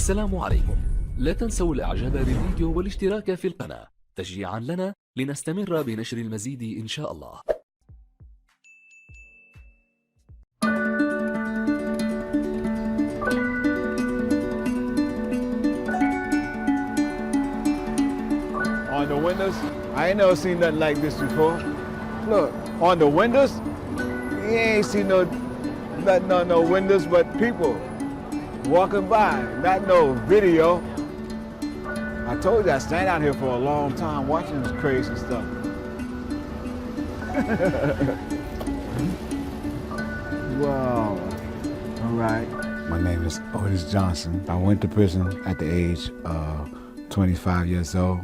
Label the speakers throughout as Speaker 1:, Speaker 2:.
Speaker 1: السلام عليكم. لا تنسوا الاعجاب بالفيديو والاشتراك في القناة تشجيعا لنا لنستمر بنشر المزيد إن شاء الله.
Speaker 2: On the windows, I ain't never seen nothing like this before. Look, on the windows, you ain't seen nothing on no windows but people walking by, not no video. I told you I stand out here for a long time watching this crazy stuff. Wow, all right. My name is Otis Johnson. I went to prison at the age of 25 years old,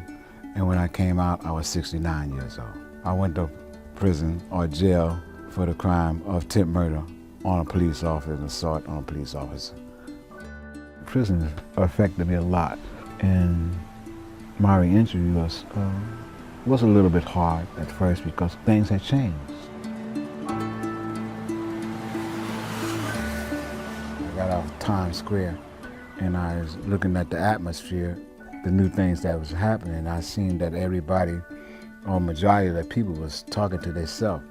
Speaker 2: and when I came out, I was 69 years old. I went to prison or jail for the crime of attempt murder on a police officer and assault on a police officer. Prison affected me a lot, and my reentry was a little bit hard at first because things had changed. I got off Times Square and I was looking at the atmosphere, the new things that was happening. I seen that everybody, or majority of the people, was talking to themselves.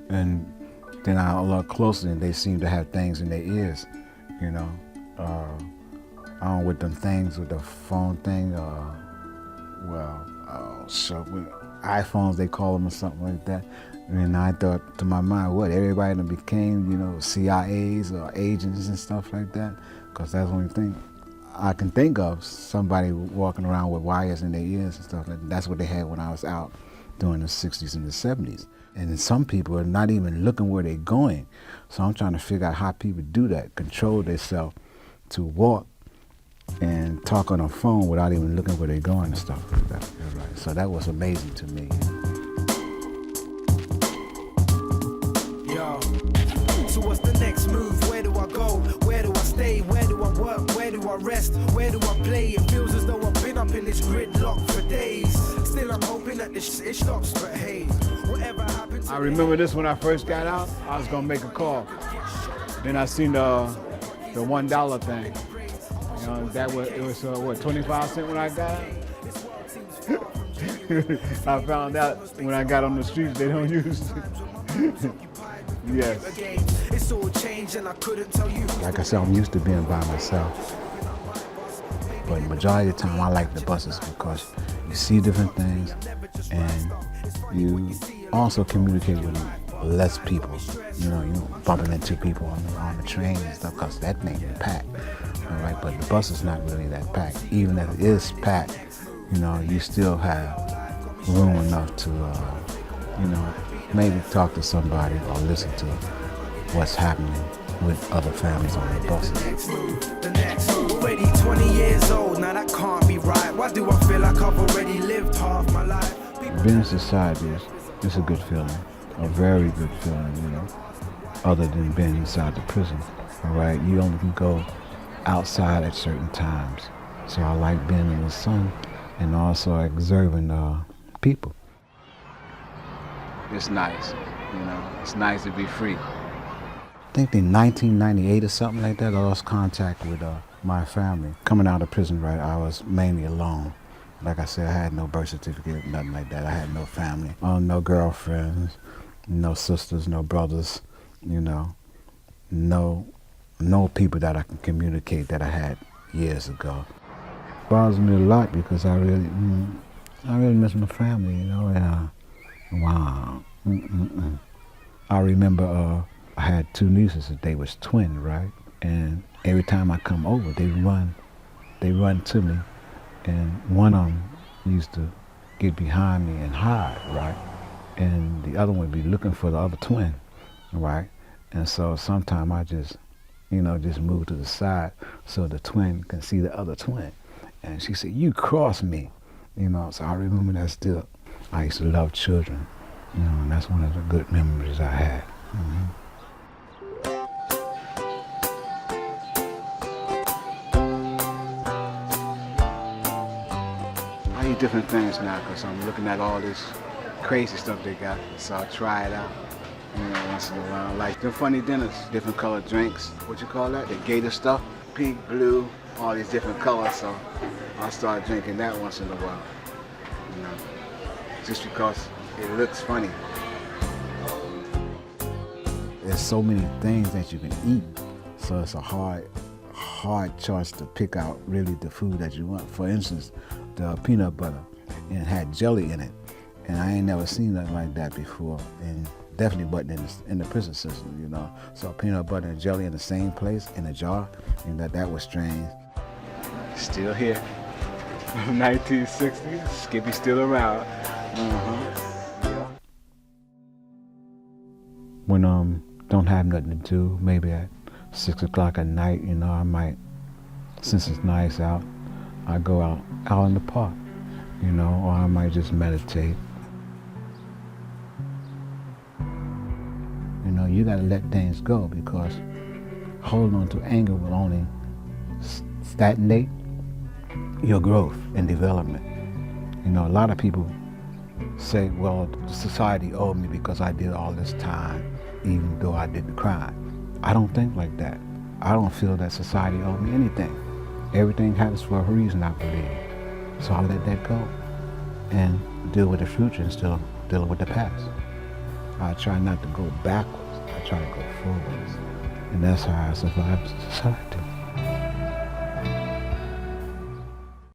Speaker 2: And then I looked closer and they seemed to have things in their ears, you know. With them things, with the phone thing, with iPhones they call them or something like that. And I thought to my mind, what, everybody that became, you know, CIAs or agents and stuff like that? Because that's the only thing I can think of, somebody walking around with wires in their ears and stuff like that. That's what they had when I was out during the 60s and the 70s. And some people are not even looking where they're going. So I'm trying to figure out how people do that, control themselves to walk and talk on a phone without even looking where they're going and stuff like that. Right. So that was amazing to me.
Speaker 3: Yo, so what's the next move? Where do I go? Where do I stay? Where do I work? Where do I rest? Where do I play? It feels as though I've been up in this gridlock for days. Still I'm hoping that this shit stops, but hey, whatever happens. I remember this when I first got out. I was gonna make a call. Then I seen the $1 thing. You know, it was what, 25 cents when I got out? I found out when I got on the streets they don't use it. Yes. Like I said, I'm used to being by myself. But the majority of the time I like the buses because you see different things and you also communicate with less people. You know, bumping into people on the train and stuff because that thing is packed. All right, but the bus is not really that packed. Even if it is packed, you know, you still have room enough to, you know, maybe talk to somebody or listen to what's happening with other families on the buses. Already 20 years old, now that can't be right. Why do I feel like I've already lived half my life? Being in society is a good feeling, a very good feeling, you know, other than being inside the prison. All right, you only can go outside at certain times. So I like being in the sun and also observing people. It's nice, you know, it's nice to be free. I think in 1998 or something like that, I lost contact with my family. Coming out of prison, right, I was mainly alone. Like I said, I had no birth certificate, nothing like that. I had no family, no girlfriends, no sisters, no brothers, you know, no people that I can communicate that I had years ago. It bothers me a lot because I really miss my family, you know. And, wow. I remember I had two nieces that they was twins, right? And every time I come over, they run to me, and one of them used to get behind me and hide, right? And the other one would be looking for the other twin, right? And so sometimes I just move to the side so the twin can see the other twin. And she said, "You crossed me," you know. So I remember that still. I used to love children, you know, and that's one of the good memories I had. I eat different things now because I'm looking at all this crazy stuff they got, so I try it out. You know, once in a while, like the funny dinners, different colored drinks. What you call that? The gator stuff, pink, blue,
Speaker 2: all these different colors, so I start drinking that once in a while, you know, just because it looks funny. There's so many things that you can eat, so it's a hard choice to pick out really the food that you want. For instance, the peanut butter, and it had jelly in it, and I ain't never seen nothing like that before, and definitely wasn't in the prison system, you know. So peanut butter and jelly in the same place, in a jar, and that was strange. Still here. 1960, Skippy's still around. Yeah.
Speaker 3: When don't have nothing to do, maybe at 6 o'clock at night, you know, I might, since it's nice out, I go out in the park, you know, or I might just meditate. You know, you gotta let things go, because holding on to anger will only stagnate your growth and development. You know, a lot of people say, well, society owed me because I did all this time, even though I didn't crime. I don't think like that. I don't feel that society owed me anything. Everything happens for a reason, I believe. So I let that go and deal with the future instead of dealing with the past. I try not to go backwards. I try to go forwards. And that's how I survive society.